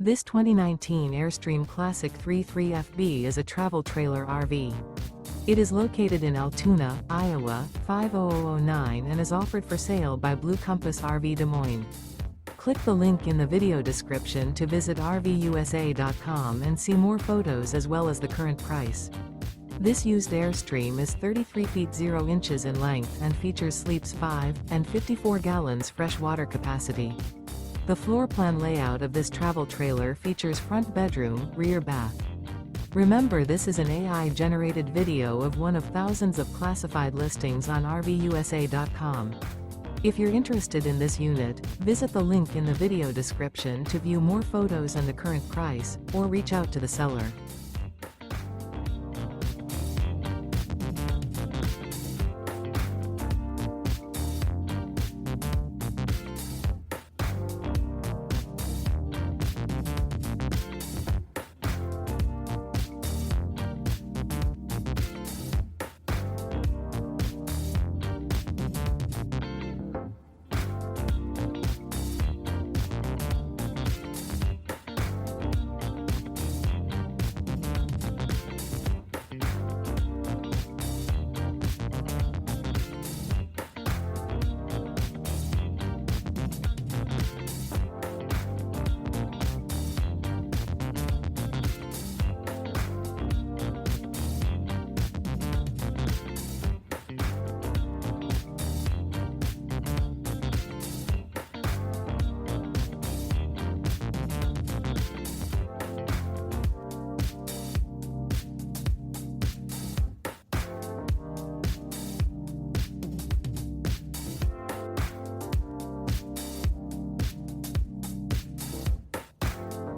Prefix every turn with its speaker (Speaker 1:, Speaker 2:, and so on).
Speaker 1: This 2019 Airstream Classic 33FB is a travel trailer RV. It is located in Altoona, Iowa, 50009 and is offered for sale by Blue Compass RV Des Moines. Click the link in the video description to visit RVUSA.com and see more photos as well as the current price. This used Airstream is 33 feet 0 inches in length and features sleeps 5 and 54 gallons fresh water capacity. The floor plan layout of this travel trailer features front bedroom, rear bath. Remember, this is an AI-generated video of one of thousands of classified listings on RVUSA.com. If you're interested in this unit, visit the link in the video description to view more photos and the current price, or reach out to the seller.